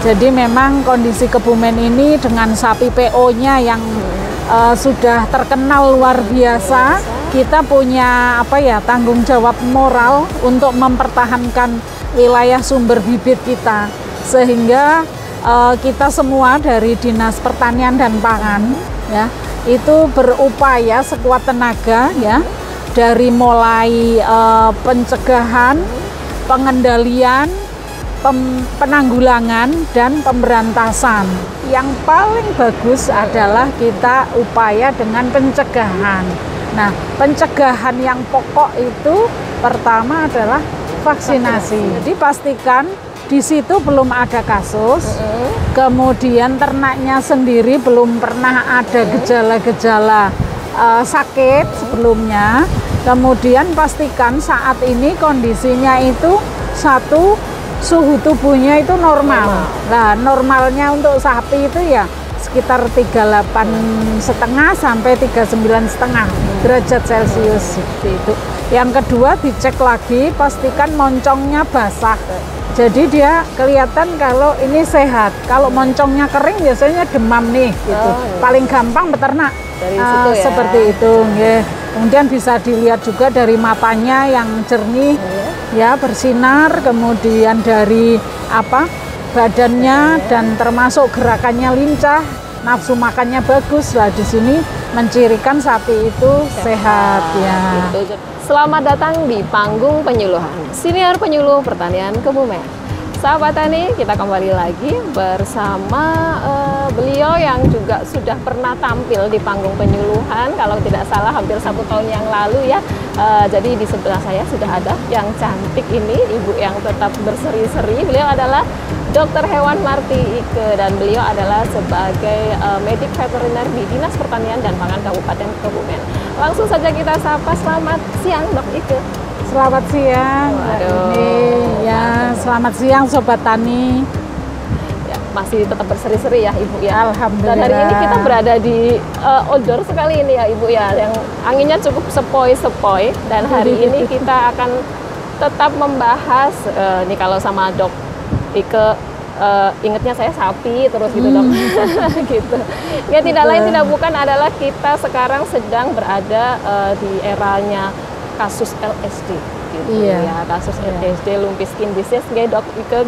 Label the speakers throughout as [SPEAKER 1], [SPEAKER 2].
[SPEAKER 1] Jadi memang kondisi Kebumen ini dengan sapi PO-nya yang sudah terkenal luar biasa, kita punya tanggung jawab moral untuk mempertahankan wilayah sumber bibit kita, sehingga kita semua dari Dinas Pertanian dan Pangan ya itu berupaya sekuat tenaga ya, dari mulai pencegahan, pengendalian, penanggulangan dan pemberantasan. Yang paling bagus adalah kita upaya dengan pencegahan. Nah, pencegahan yang pokok itu pertama adalah vaksinasi. Jadi pastikan di situ belum ada kasus, kemudian ternaknya sendiri belum pernah ada gejala-gejala sakit sebelumnya. Kemudian pastikan saat ini kondisinya itu satu, suhu tubuhnya itu normal. Nah, normalnya untuk sapi itu ya sekitar 38,5 sampai 39,5 derajat Celcius itu. Yang kedua, dicek lagi, pastikan moncongnya basah. Jadi dia kelihatan kalau ini sehat. Kalau moncongnya kering biasanya demam nih gitu. Paling gampang beternak
[SPEAKER 2] dari situ ya.
[SPEAKER 1] Seperti itu ya. Kemudian bisa dilihat juga dari matanya yang jernih ya, bersinar, kemudian dari badannya dan termasuk gerakannya lincah, nafsu makannya bagus. Lah di sini mencirikan sapi itu sehat ya.
[SPEAKER 2] Gitu. Selamat datang di Panggung Penyuluhan, Siniar Penyuluh Pertanian Kebumen. Sahabat Tani, kita kembali lagi bersama beliau yang juga sudah pernah tampil di Panggung Penyuluhan, kalau tidak salah hampir 1 tahun yang lalu ya. Jadi di sebelah saya sudah ada yang cantik ini, ibu yang tetap berseri-seri. Beliau adalah Dr. Hewan Marti Ike, dan beliau adalah sebagai medik veteriner di Dinas Pertanian dan Pangan Kabupaten Kebumen. Langsung saja kita sapa. Selamat siang, Dok Ike.
[SPEAKER 1] Selamat siang, ya. Selamat siang, Sobat Tani.
[SPEAKER 2] Ya, masih tetap berseri-seri ya, Ibu ya.
[SPEAKER 1] Alhamdulillah.
[SPEAKER 2] Dan hari ini kita berada di outdoor sekali ini ya, Ibu ya, yang anginnya cukup sepoi-sepoi. Dan hari ini kita akan tetap membahas, nih kalau sama Dok Ike, ingetnya saya sapi terus gitu Dok. Gitu. Ya, tidak lain tidak bukan adalah kita sekarang sedang berada di eranya kasus LSD gitu ya, kasus LSD, lumpy skin disease Dok Ike.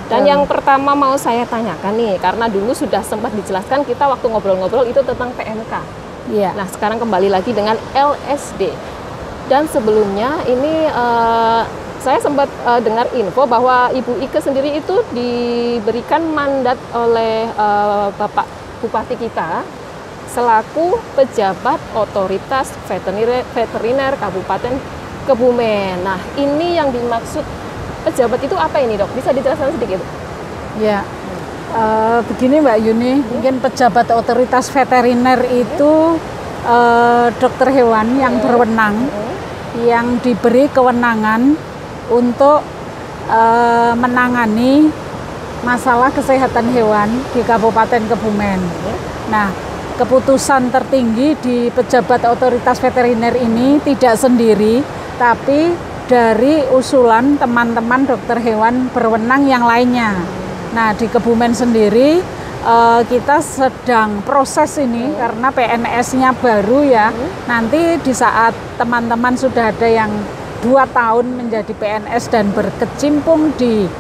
[SPEAKER 2] Dan yang pertama mau saya tanyakan nih, karena dulu sudah sempat dijelaskan kita waktu ngobrol-ngobrol itu tentang PMK. Nah, sekarang kembali lagi dengan LSD. Dan sebelumnya ini saya sempat dengar info bahwa Ibu Ike sendiri itu diberikan mandat oleh Bapak Bupati kita selaku pejabat otoritas veteriner Kabupaten Kebumen. Nah, ini yang dimaksud pejabat itu apa ini, Dok? Bisa dijelaskan sedikit?
[SPEAKER 1] Ya, begini Mbak Yuni, mungkin pejabat otoritas veteriner itu dokter hewan yang berwenang, yang diberi kewenangan untuk menangani masalah kesehatan hewan di Kabupaten Kebumen. Nah, keputusan tertinggi di pejabat otoritas veteriner ini tidak sendiri, tapi dari usulan teman-teman dokter hewan berwenang yang lainnya. Nah, di Kebumen sendiri kita sedang proses ini karena PNS-nya baru ya. Nanti di saat teman-teman sudah ada yang 2 tahun menjadi PNS dan berkecimpung di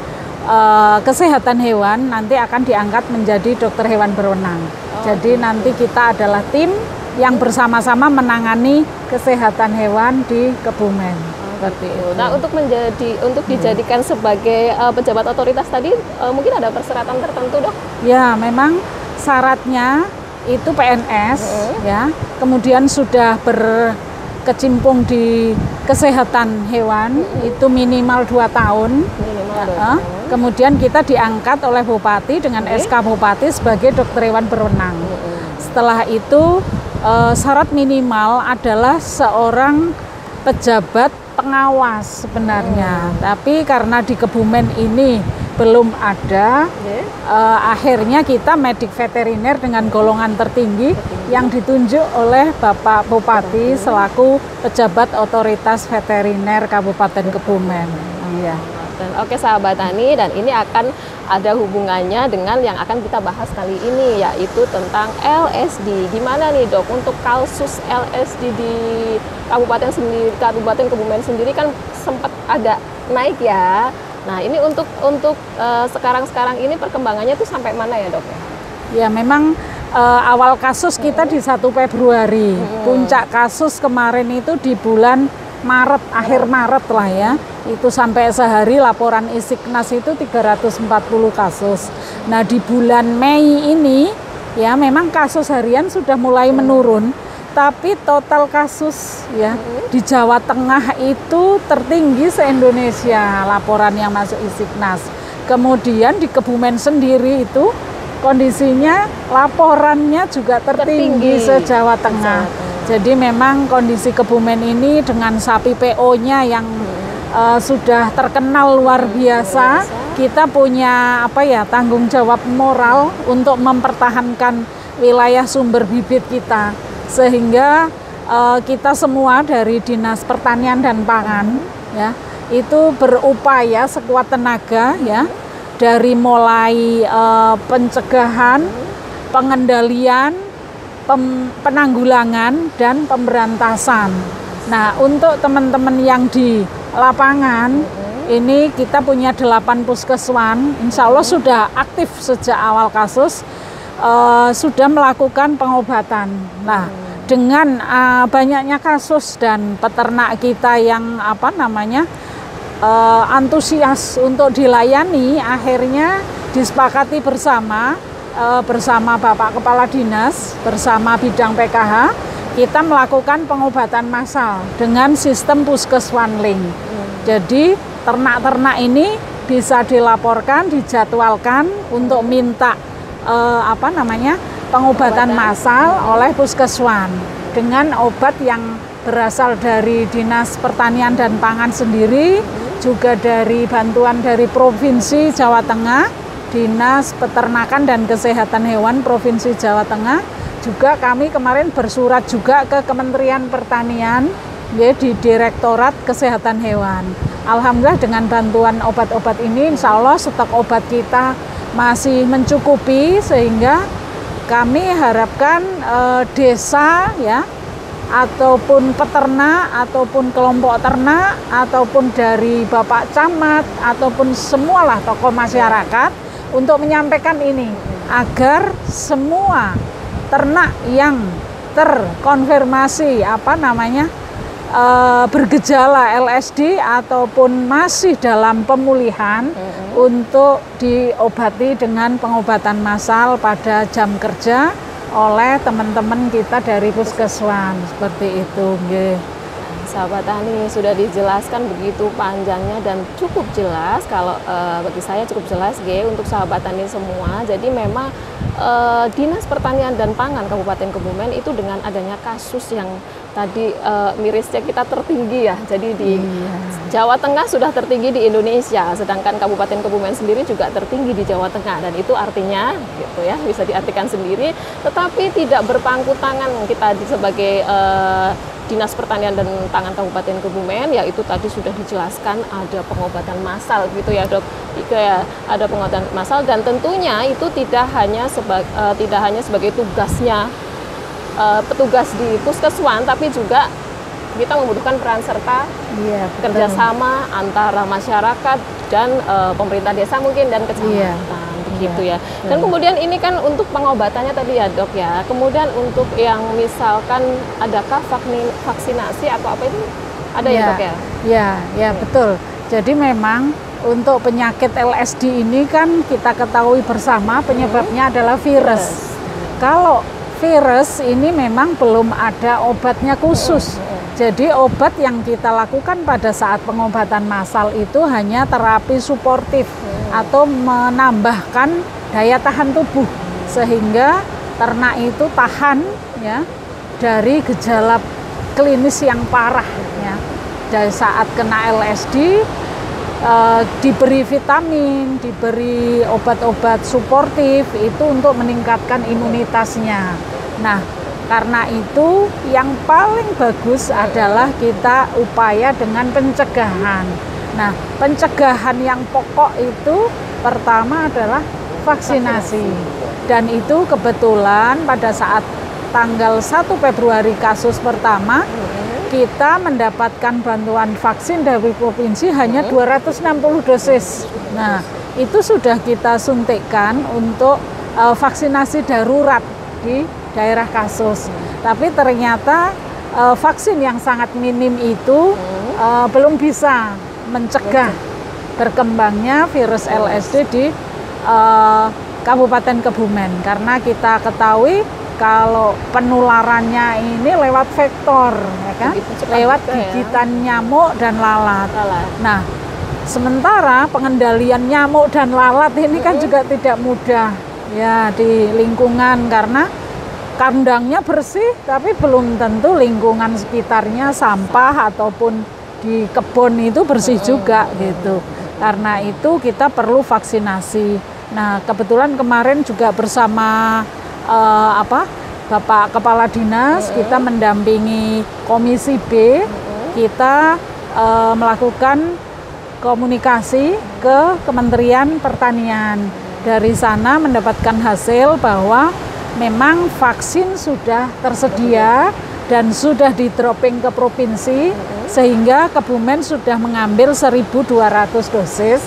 [SPEAKER 1] kesehatan hewan, nanti akan diangkat menjadi dokter hewan berwenang. Jadi nanti kita adalah tim yang bersama-sama menangani kesehatan hewan di Kebumen. Seperti itu.
[SPEAKER 2] Nah, untuk dijadikan sebagai pejabat otoritas tadi mungkin ada persyaratan tertentu, Dok?
[SPEAKER 1] Ya, memang syaratnya itu PNS ya. Kemudian sudah berkecimpung di kesehatan hewan itu minimal 2 tahun. Kemudian kita diangkat oleh Bupati dengan SK Bupati sebagai dokter hewan berwenang. Setelah itu syarat minimal adalah seorang pejabat pengawas sebenarnya. Tapi karena di Kebumen ini belum ada, akhirnya kita medik veteriner dengan golongan tertinggi yang ditunjuk oleh Bapak Bupati selaku pejabat otoritas veteriner Kabupaten Kebumen. Iya.
[SPEAKER 2] Oke sahabat tani, dan ini akan ada hubungannya dengan yang akan kita bahas kali ini, yaitu tentang LSD. Gimana nih dok untuk kasus LSD di Kabupaten Kebumen sendiri kan sempat agak naik ya. Nah ini untuk sekarang ini perkembangannya tuh sampai mana ya dok ya?
[SPEAKER 1] Ya memang awal kasus kita di 1 Februari, puncak kasus kemarin itu di bulan Maret, akhir Maret lah ya. Itu sampai sehari laporan Isiknas itu 340 kasus. Nah di bulan Mei ini ya memang kasus harian sudah mulai menurun, tapi total kasus ya di Jawa Tengah itu tertinggi se-Indonesia laporan yang masuk Isiknas. Kemudian di Kebumen sendiri itu kondisinya laporannya juga tertinggi se-Jawa Tengah. Jadi memang kondisi Kebumen ini dengan sapi PO-nya yang sudah terkenal luar biasa, kita punya tanggung jawab moral untuk mempertahankan wilayah sumber bibit kita, sehingga kita semua dari Dinas Pertanian dan Pangan ya itu berupaya sekuat tenaga ya, dari mulai pencegahan, pengendalian, penanggulangan dan pemberantasan. Nah, untuk teman-teman yang di lapangan ini kita punya 8 puskeswan, insya Allah sudah aktif sejak awal kasus, sudah melakukan pengobatan. Nah, dengan banyaknya kasus dan peternak kita yang antusias untuk dilayani, akhirnya disepakati bersama Bapak Kepala Dinas, bersama bidang PKH, kita melakukan pengobatan massal dengan sistem puskeswan link. Jadi ternak-ternak ini bisa dilaporkan, dijadwalkan untuk minta pengobatan massal oleh puskeswan dengan obat yang berasal dari Dinas Pertanian dan Pangan sendiri, juga dari bantuan dari Provinsi Jawa Tengah, Dinas Peternakan dan Kesehatan Hewan Provinsi Jawa Tengah. Juga kami kemarin bersurat juga ke Kementerian Pertanian ya, di Direktorat Kesehatan Hewan. Alhamdulillah dengan bantuan obat-obat ini insya Allah stok obat kita masih mencukupi, sehingga kami harapkan desa ya, ataupun peternak, ataupun kelompok ternak, ataupun dari Bapak Camat, ataupun semualah tokoh masyarakat untuk menyampaikan ini agar semua ternak yang terkonfirmasi bergejala LSD ataupun masih dalam pemulihan untuk diobati dengan pengobatan massal pada jam kerja oleh teman-teman kita dari puskeswan, seperti itu.
[SPEAKER 2] Sahabat tani, sudah dijelaskan begitu panjangnya dan cukup jelas. Kalau bagi saya cukup jelas untuk sahabat tani semua. Jadi memang Dinas Pertanian dan Pangan Kabupaten Kebumen itu dengan adanya kasus yang tadi mirisnya kita tertinggi ya. Jadi di Jawa Tengah sudah tertinggi di Indonesia, sedangkan Kabupaten Kebumen sendiri juga tertinggi di Jawa Tengah, dan itu artinya gitu ya, bisa diartikan sendiri. Tetapi tidak berpangku tangan kita sebagai Dinas Pertanian dan Pangan Kabupaten Kebumen, yaitu tadi sudah dijelaskan ada pengobatan massal gitu ya dok. Ada pengobatan massal, dan tentunya itu tidak hanya sebagai tugasnya petugas di puskeswan, tapi juga kita membutuhkan peran serta kerjasama antara masyarakat dan pemerintah desa mungkin dan kecamatan. Gitu ya. Dan kemudian ini kan untuk pengobatannya tadi ya dok ya. Kemudian untuk yang misalkan adakah vaksinasi atau apa itu ada ya dok ya?
[SPEAKER 1] Ya betul. Jadi memang untuk penyakit LSD ini kan kita ketahui bersama penyebabnya adalah virus. Kalau virus ini memang belum ada obatnya khusus. Jadi obat yang kita lakukan pada saat pengobatan massal itu hanya terapi suportif atau menambahkan daya tahan tubuh, sehingga ternak itu tahan ya dari gejala klinis yang parah ya. Dari saat kena LSD diberi vitamin, diberi obat-obat suportif itu untuk meningkatkan imunitasnya. Nah, karena itu yang paling bagus adalah kita upaya dengan pencegahan. Nah, pencegahan yang pokok itu pertama adalah vaksinasi. Dan itu kebetulan pada saat tanggal 1 Februari kasus pertama, kita mendapatkan bantuan vaksin dari provinsi hanya 260 dosis. Nah, itu sudah kita suntikkan untuk vaksinasi darurat di daerah kasus. Tapi ternyata vaksin yang sangat minim itu belum bisa mencegah berkembangnya virus LSD di Kabupaten Kebumen. Karena kita ketahui kalau penularannya ini lewat vektor, ya kan? Lewat gigitan nyamuk dan lalat. Nah, sementara pengendalian nyamuk dan lalat ini kan juga tidak mudah ya di lingkungan, karena kandangnya bersih, tapi belum tentu lingkungan sekitarnya sampah ataupun di kebun itu bersih juga gitu. Karena itu kita perlu vaksinasi. Nah, kebetulan kemarin juga bersama Bapak Kepala Dinas, kita mendampingi Komisi B, kita melakukan komunikasi ke Kementerian Pertanian. Dari sana mendapatkan hasil bahwa memang vaksin sudah tersedia dan sudah di-dropping ke provinsi, sehingga Kebumen sudah mengambil 1.200 dosis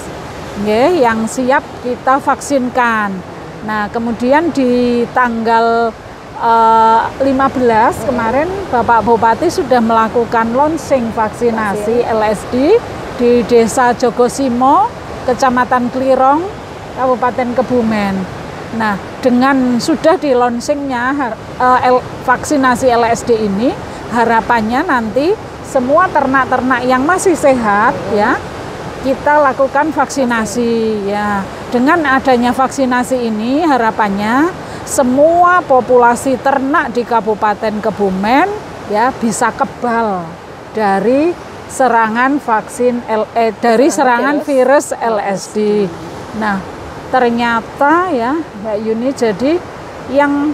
[SPEAKER 1] yang siap kita vaksinkan. Nah, kemudian di tanggal 15 kemarin Bapak Bupati sudah melakukan launching vaksinasi LSD di Desa Jogosimo, Kecamatan Klirong, Kabupaten Kebumen. Nah, dengan sudah di launchingnya vaksinasi LSD ini, harapannya nanti semua ternak-ternak yang masih sehat ya, kita lakukan vaksinasi ya. Dengan adanya vaksinasi ini harapannya semua populasi ternak di Kabupaten Kebumen ya bisa kebal dari serangan serangan virus LSD. Nah, ternyata ya Mbak Yuni, jadi yang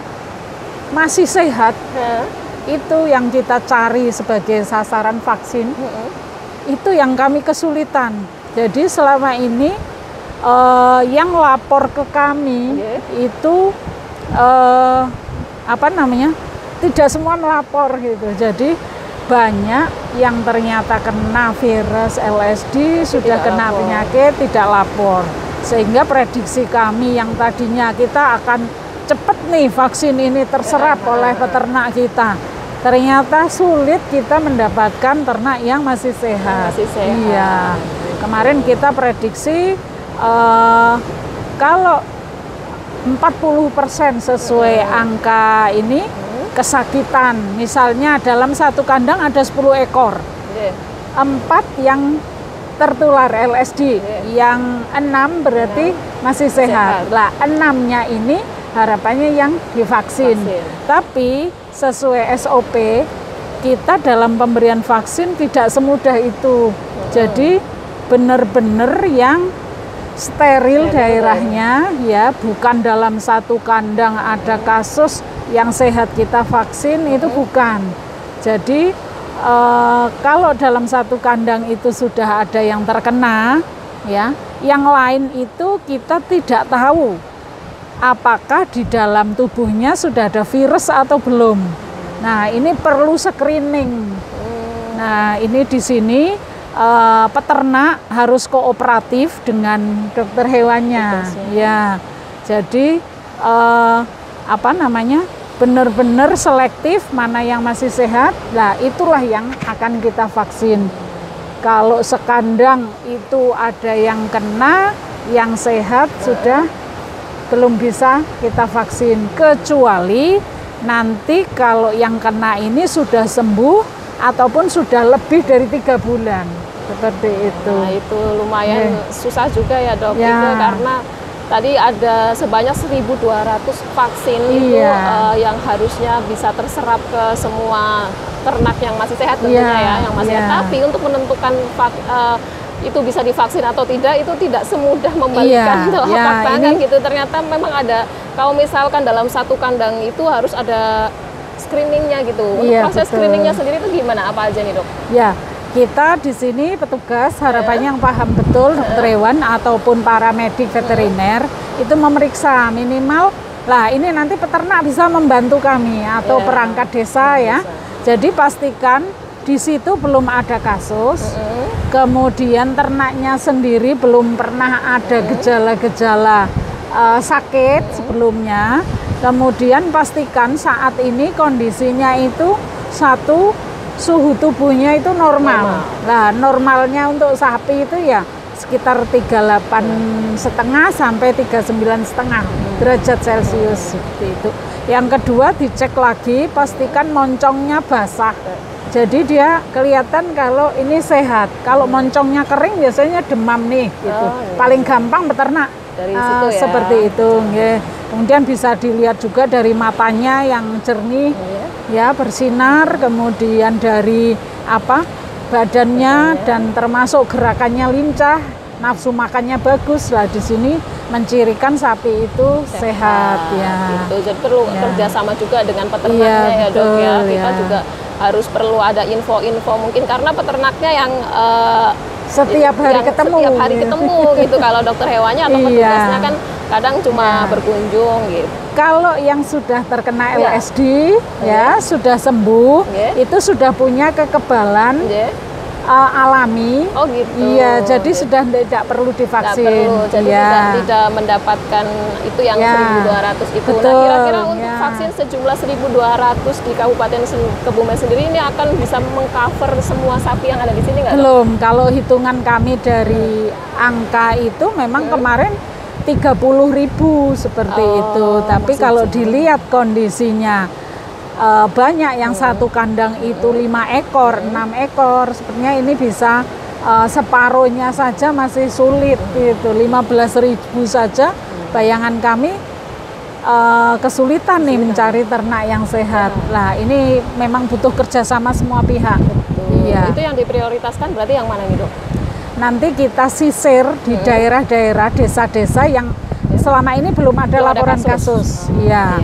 [SPEAKER 1] masih sehat itu yang kita cari sebagai sasaran vaksin. Itu yang kami kesulitan. Jadi selama ini yang lapor ke kami itu tidak semua melapor gitu. Jadi banyak yang ternyata kena virus LSD, sudah kena penyakit, tidak lapor. Sehingga prediksi kami yang tadinya kita akan cepat nih vaksin ini terserap oleh peternak kita, ternyata sulit kita mendapatkan ternak yang masih sehat. Iya. Kemarin kita prediksi kalau 40% sesuai angka ini kesakitan. Misalnya dalam satu kandang ada 10 ekor. 4 yang tertular LSD, yang 6 berarti masih sehat. Lah 6-nya ini harapannya yang divaksin. Tapi sesuai SOP kita dalam pemberian vaksin tidak semudah itu. Jadi benar-benar yang steril daerahnya ya, bukan dalam satu kandang ada kasus yang sehat kita vaksin, itu bukan. Jadi kalau dalam satu kandang itu sudah ada yang terkena ya, yang lain itu kita tidak tahu apakah di dalam tubuhnya sudah ada virus atau belum. Nah, ini perlu screening. Nah, ini di sini peternak harus kooperatif dengan dokter hewannya. Ya, jadi benar-benar selektif mana yang masih sehat. Nah, itulah yang akan kita vaksin. Kalau sekandang itu ada yang kena, yang sehat sudah belum bisa kita vaksin, kecuali nanti kalau yang kena ini sudah sembuh ataupun sudah lebih dari 3 bulan. Seperti itu.
[SPEAKER 2] Nah, itu lumayan susah juga ya Dok, itu karena tadi ada sebanyak 1.200 vaksin itu yang harusnya bisa terserap ke semua ternak yang masih sehat tentunya ya, yang masih sehat. Tapi untuk menentukan itu bisa divaksin atau tidak, itu tidak semudah membalikkan telapak tangan gitu. Ternyata memang ada, kalau misalkan dalam satu kandang itu harus ada screeningnya gitu. Untuk proses screeningnya sendiri itu gimana, apa aja nih Dok?
[SPEAKER 1] Ya, kita di sini petugas harapannya yang paham betul dokter hewan ataupun paramedik veteriner itu memeriksa minimal. Lah ini nanti peternak bisa membantu kami atau perangkat desa ya. Jadi pastikan di situ belum ada kasus. Kemudian ternaknya sendiri belum pernah ada gejala-gejala sakit sebelumnya. Kemudian pastikan saat ini kondisinya itu satu, suhu tubuhnya itu normal. Nah, normalnya untuk sapi itu ya sekitar 38,5 sampai 39,5 derajat Celcius seperti itu. Yang kedua dicek lagi, pastikan moncongnya basah. Jadi dia kelihatan kalau ini sehat. Kalau moncongnya kering biasanya demam nih gitu. Paling gampang peternak
[SPEAKER 2] dari situ ya.
[SPEAKER 1] Seperti itu. Kemudian bisa dilihat juga dari matanya yang jernih, ya bersinar. Kemudian dari badannya dan termasuk gerakannya lincah, nafsu makannya bagus. Lah di sini mencirikan sapi itu sehat ya.
[SPEAKER 2] Gitu. Jadi perlu kerjasama juga dengan peternaknya ya dok ya. Kita juga harus perlu ada info-info mungkin karena peternaknya yang
[SPEAKER 1] setiap hari ketemu
[SPEAKER 2] gitu. Kalau dokter hewannya atau petugasnya kan kadang cuma berkunjung gitu.
[SPEAKER 1] Kalau yang sudah terkena LSD ya sudah sembuh, itu sudah punya kekebalan alami.
[SPEAKER 2] Oh gitu.
[SPEAKER 1] Iya, jadi sudah tidak perlu divaksin.
[SPEAKER 2] Tidak perlu, jadi tidak mendapatkan itu yang 1.200 itu.
[SPEAKER 1] Betul,
[SPEAKER 2] nah kira-kira untuk vaksin sejumlah 1.200 di Kabupaten Kebumen sendiri ini akan bisa mengcover semua sapi yang ada di sini nggak?
[SPEAKER 1] Belum, kalau hitungan kami dari angka itu memang kemarin 30.000 seperti itu. Tapi kalau dilihat kondisinya banyak yang satu kandang itu 5 ekor, 6 ekor, sepertinya ini bisa separuhnya saja masih sulit gitu. 15.000 saja, bayangan kami kesulitan nih mencari ternak yang sehat. Lah ini memang butuh kerjasama semua pihak. Iya.
[SPEAKER 2] Itu yang diprioritaskan berarti yang mana nih dok?
[SPEAKER 1] Nanti kita sisir di daerah-daerah, desa-desa yang selama ini belum ada laporan kasus. Iya.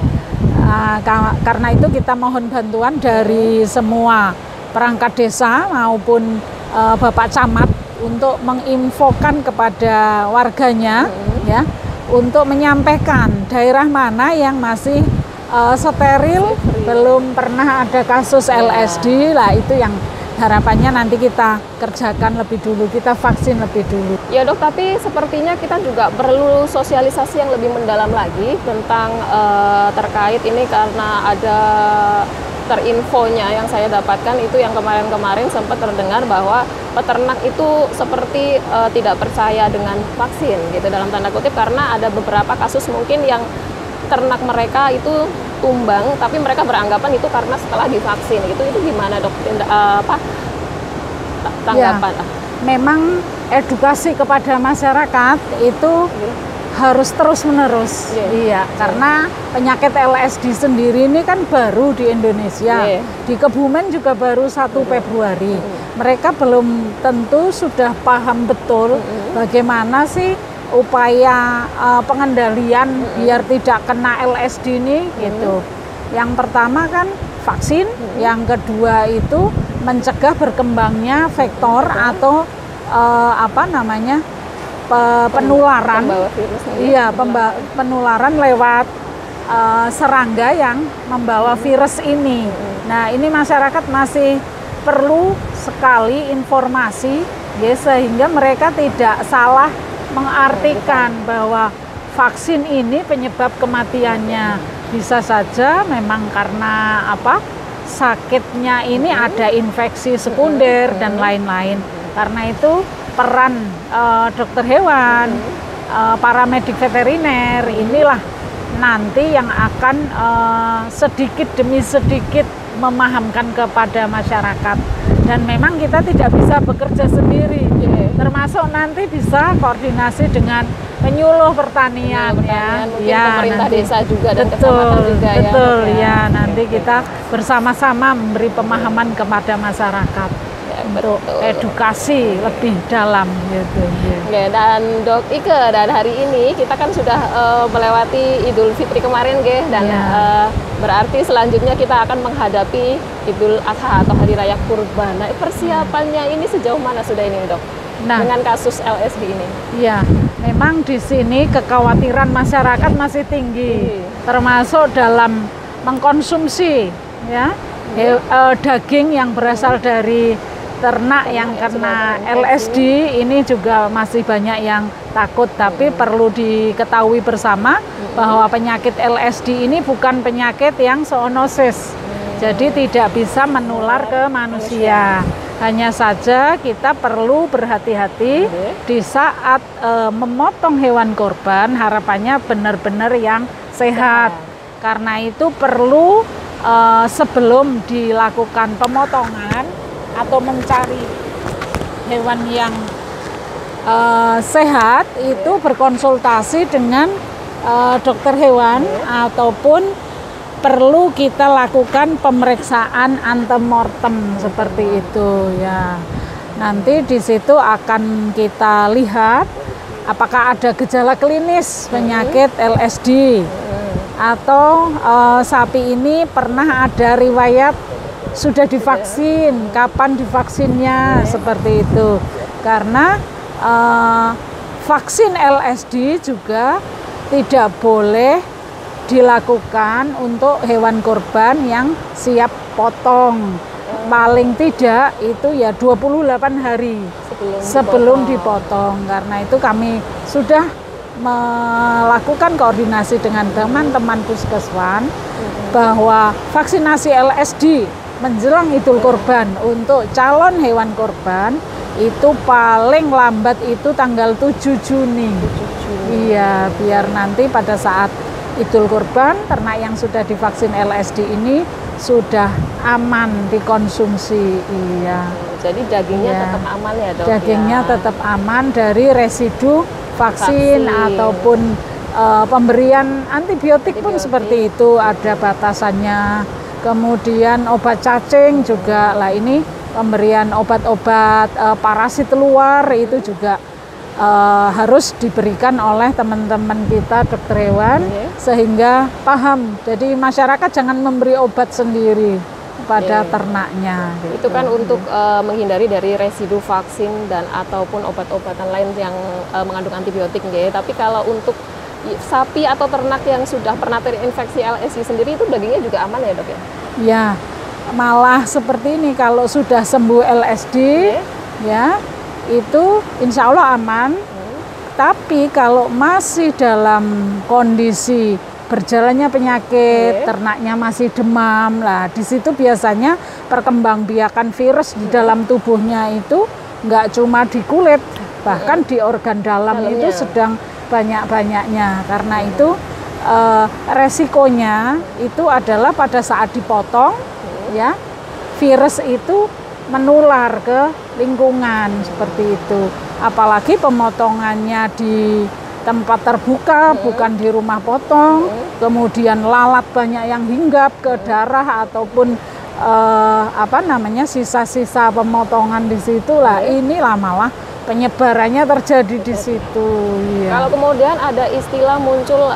[SPEAKER 1] Karena itu kita mohon bantuan dari semua perangkat desa maupun Bapak Camat untuk menginfokan kepada warganya ya untuk menyampaikan daerah mana yang masih steril, belum pernah ada kasus LSD. Lah itu yang harapannya nanti kita kerjakan lebih dulu, kita vaksin lebih dulu.
[SPEAKER 2] Ya dok, tapi sepertinya kita juga perlu sosialisasi yang lebih mendalam lagi tentang terkait ini karena ada terinfonya yang saya dapatkan itu yang kemarin-kemarin sempat terdengar bahwa peternak itu seperti tidak percaya dengan vaksin gitu dalam tanda kutip karena ada beberapa kasus mungkin yang ternak mereka itu tumbang tapi mereka beranggapan itu karena setelah divaksin itu gimana dok tanggapan?
[SPEAKER 1] Ya, memang edukasi kepada masyarakat itu harus terus-menerus. Iya, karena penyakit LSD sendiri ini kan baru di Indonesia. Di Kebumen juga baru 1 Februari. Mereka belum tentu sudah paham betul bagaimana sih upaya pengendalian biar tidak kena LSD ini gitu. Yang pertama kan vaksin, yang kedua itu mencegah berkembangnya vektor atau penularan. Penularan lewat serangga yang membawa virus ini. Nah, ini masyarakat masih perlu sekali informasi ya sehingga mereka tidak salah mengartikan bahwa vaksin ini penyebab kematiannya bisa saja memang karena sakitnya ini ada infeksi sekunder dan lain-lain. Karena itu peran dokter hewan, paramedik veteriner inilah nanti yang akan sedikit demi sedikit memahamkan kepada masyarakat. Dan memang kita tidak bisa bekerja sendiri, termasuk nanti bisa koordinasi dengan penyuluh pertanian,
[SPEAKER 2] mungkin pemerintah desa juga dan kecamatan juga
[SPEAKER 1] nanti kita bersama-sama memberi pemahaman kepada masyarakat. untuk edukasi lebih dalam gitu.
[SPEAKER 2] Oke, dan Dok Ike, dan hari ini kita kan sudah melewati Idul Fitri kemarin, dan berarti selanjutnya kita akan menghadapi Idul Adha atau Hari Raya Kurban. Nah, persiapannya ini sejauh mana sudah ini, Dok? Nah, dengan kasus LSD ini?
[SPEAKER 1] Iya, memang di sini kekhawatiran masyarakat masih tinggi, termasuk dalam mengkonsumsi daging yang berasal dari ternak yang kena LSD. Ini juga masih banyak yang takut, tapi perlu diketahui bersama bahwa penyakit LSD ini bukan penyakit yang zoonosis, jadi tidak bisa menular ke manusia. Hanya saja kita perlu berhati-hati di saat memotong hewan korban, harapannya benar-benar yang sehat. Karena itu perlu sebelum dilakukan pemotongan atau mencari hewan yang sehat itu berkonsultasi dengan dokter hewan, ataupun perlu kita lakukan pemeriksaan antemortem seperti itu ya. Nanti di situ akan kita lihat apakah ada gejala klinis penyakit LSD, atau sapi ini pernah ada riwayat sudah divaksin, kapan divaksinnya, seperti itu. Karena vaksin LSD juga tidak boleh dilakukan untuk hewan korban yang siap potong. Paling tidak itu ya 28 hari sebelum dipotong. Karena itu kami sudah melakukan koordinasi dengan teman-teman puskeswan bahwa vaksinasi LSD menjelang Idul Kurban untuk calon hewan korban itu paling lambat itu tanggal 7 Juni. Iya, biar nanti pada saat Idul Kurban ternak yang sudah divaksin LSD ini sudah aman dikonsumsi. Iya.
[SPEAKER 2] Jadi dagingnya tetap aman ya, Dok?
[SPEAKER 1] Dagingnya tetap aman dari residu vaksin. Ataupun pemberian antibiotik pun seperti itu, ada batasannya. Kemudian obat cacing juga lah, ini pemberian obat-obat parasit luar itu juga harus diberikan oleh teman-teman kita dokter hewan, sehingga paham. Jadi masyarakat jangan memberi obat sendiri pada ternaknya. Gitu.
[SPEAKER 2] Itu kan untuk menghindari dari residu vaksin dan ataupun obat-obatan lain yang mengandung antibiotik, Tapi kalau untuk sapi atau ternak yang sudah pernah terinfeksi LSD sendiri, itu dagingnya juga aman ya, Dok ya?
[SPEAKER 1] Ya, malah seperti ini, kalau sudah sembuh LSD ya itu insya Allah aman. Tapi kalau masih dalam kondisi berjalannya penyakit, ternaknya masih demam, lah di situ biasanya perkembangbiakan virus di dalam tubuhnya itu nggak cuma di kulit, bahkan di organ dalam itu sedang banyak-banyaknya. Karena itu resikonya itu adalah pada saat dipotong ya, virus itu menular ke lingkungan seperti itu. Apalagi pemotongannya di tempat terbuka, bukan di rumah potong. Kemudian lalat banyak yang hinggap ke darah ataupun sisa-sisa pemotongan di situ lah. Inilah malah penyebarannya terjadi di situ.
[SPEAKER 2] Kalau kemudian ada istilah muncul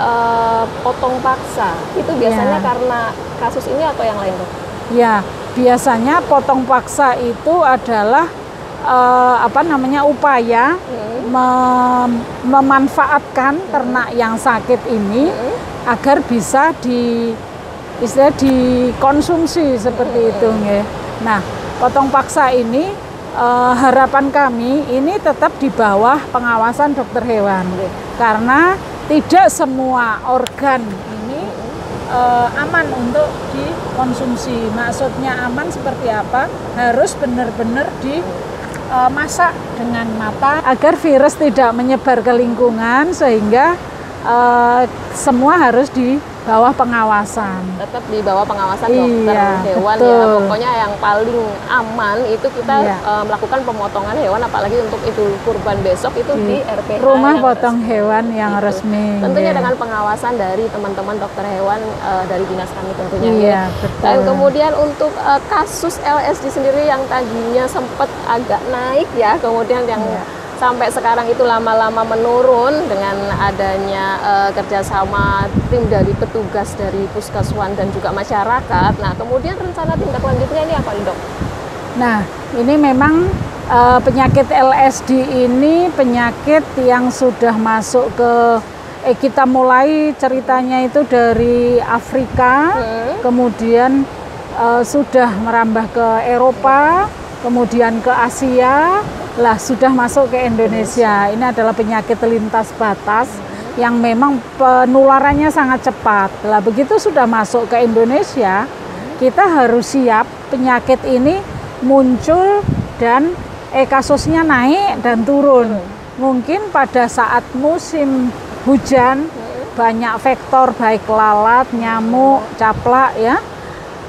[SPEAKER 2] potong paksa, itu biasanya karena kasus ini atau yang lain, Dok?
[SPEAKER 1] Ya, biasanya potong paksa itu adalah upaya memanfaatkan ternak yang sakit ini agar bisa dikonsumsi seperti itu. Nah, potong paksa ini harapan kami ini tetap di bawah pengawasan dokter hewan, karena tidak semua organ ini aman untuk dikonsumsi. Maksudnya aman seperti apa? Harus benar-benar dimasak dengan matang agar virus tidak menyebar ke lingkungan, sehingga semua harus bawah pengawasan.
[SPEAKER 2] Tetap di bawah pengawasan dokter hewan
[SPEAKER 1] betul.
[SPEAKER 2] ya. Pokoknya yang paling aman itu kita melakukan pemotongan hewan, apalagi untuk Idul Kurban besok itu di RPH,
[SPEAKER 1] rumah potong hewan yang resmi.
[SPEAKER 2] Tentunya dengan pengawasan dari teman-teman dokter hewan dari dinas kami tentunya.
[SPEAKER 1] Iya, betul.
[SPEAKER 2] Dan kemudian untuk kasus LSD sendiri yang tadinya sempat agak naik ya, kemudian yang sampai sekarang itu lama-lama menurun dengan adanya kerjasama tim dari petugas dari Puskeswan dan juga masyarakat. Nah, kemudian rencana tindak lanjutnya ini apa, Dok?
[SPEAKER 1] Nah, ini memang penyakit LSD ini penyakit yang sudah masuk ke kita mulai ceritanya itu dari Afrika, kemudian sudah merambah ke Eropa, kemudian ke Asia, lah sudah masuk ke Indonesia. Ini adalah penyakit lintas batas yang memang penularannya sangat cepat. Lah begitu sudah masuk ke Indonesia, kita harus siap penyakit ini muncul dan kasusnya naik dan turun. Mungkin pada saat musim hujan banyak vektor baik lalat, nyamuk, caplak ya,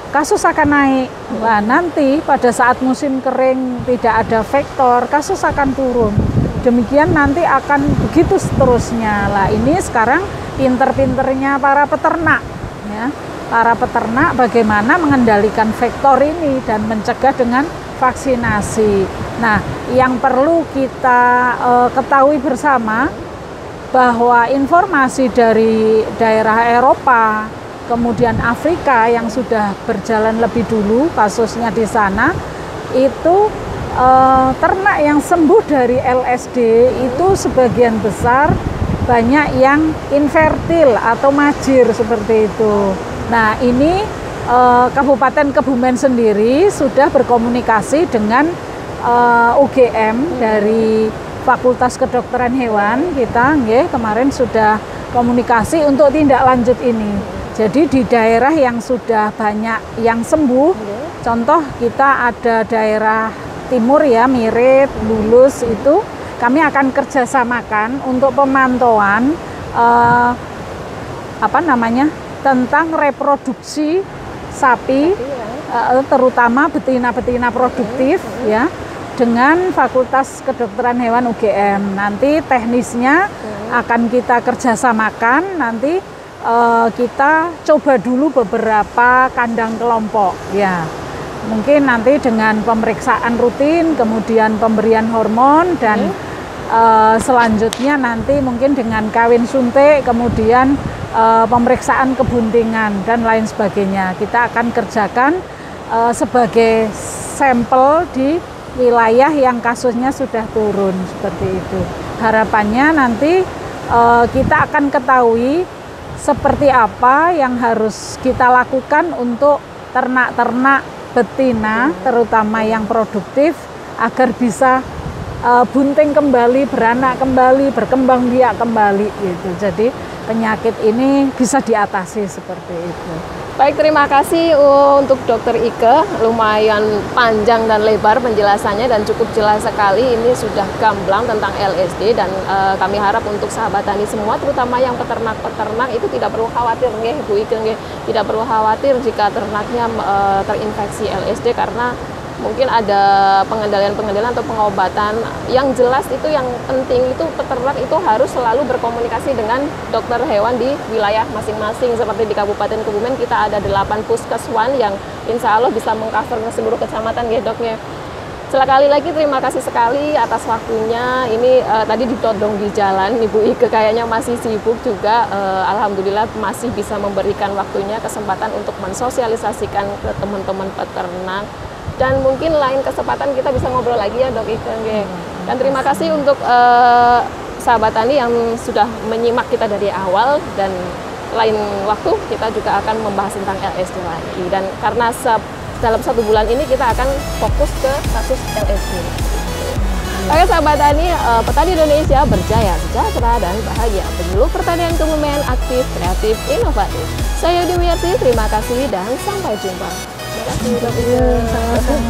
[SPEAKER 1] kasus akan naik. Nah, nanti pada saat musim kering tidak ada vektor, kasus akan turun. Demikian nanti akan begitu seterusnya. Lah ini sekarang pinter-pinternya para peternak ya. Para peternak bagaimana mengendalikan vektor ini dan mencegah dengan vaksinasi. Nah, yang perlu kita ketahui bersama bahwa informasi dari daerah Eropa, kemudian Afrika yang sudah berjalan lebih dulu kasusnya di sana, itu ternak yang sembuh dari LSD itu sebagian besar banyak yang infertil atau majir seperti itu. Nah, ini Kabupaten Kebumen sendiri sudah berkomunikasi dengan UGM dari Fakultas Kedokteran Hewan kita, kemarin sudah komunikasi untuk tindak lanjut ini. Jadi di daerah yang sudah banyak yang sembuh, contoh kita ada daerah timur ya, Mirit, Lulus itu, kami akan kerjasamakan untuk pemantauan tentang reproduksi sapi, terutama betina-betina produktif ya, dengan Fakultas Kedokteran Hewan UGM. Nanti teknisnya akan kita kerjasamakan, nanti kita coba dulu beberapa kandang kelompok ya. Mungkin nanti dengan pemeriksaan rutin, kemudian pemberian hormon, dan selanjutnya nanti mungkin dengan kawin suntik, kemudian pemeriksaan kebuntingan dan lain sebagainya. Kita akan kerjakan sebagai sampel di wilayah yang kasusnya sudah turun seperti itu. Harapannya nanti kita akan ketahui seperti apa yang harus kita lakukan untuk ternak-ternak betina, terutama yang produktif, agar bisa bunting kembali, beranak kembali, berkembang biak kembali gitu. Jadi penyakit ini bisa diatasi seperti itu.
[SPEAKER 2] Baik, terima kasih untuk Dokter Ike. Lumayan panjang dan lebar penjelasannya dan cukup jelas sekali. Ini sudah gamblang tentang LSD, dan kami harap untuk sahabat tani semua, terutama yang peternak-peternak itu tidak perlu khawatir, Bu Ike, tidak perlu khawatir jika ternaknya terinfeksi LSD, karena mungkin ada pengendalian-pengendalian atau pengobatan yang jelas. Itu yang penting, itu peternak itu harus selalu berkomunikasi dengan dokter hewan di wilayah masing-masing. Seperti di Kabupaten Kebumen kita ada 8 puskeswan yang insya Allah bisa mengcover seluruh kecamatan ya, Doknya. Sekali lagi terima kasih sekali atas waktunya. Ini tadi ditodong di jalan, Ibu Ike kayaknya masih sibuk juga. Alhamdulillah masih bisa memberikan waktunya, kesempatan untuk mensosialisasikan ke teman-teman peternak. Dan mungkin lain kesempatan kita bisa ngobrol lagi ya, Dok Ike. Dan terima kasih untuk sahabat tani yang sudah menyimak kita dari awal, dan lain waktu kita juga akan membahas tentang LSD lagi. Dan karena dalam 1 bulan ini kita akan fokus ke kasus LSD. Oke sahabat tani, petani Indonesia berjaya, sejahtera, dan bahagia. Penyuluh pertanian Kebumen aktif, kreatif, inovatif. Saya Yudi Wiyarti, terima kasih dan sampai jumpa. Terima kasih, Dok Ike.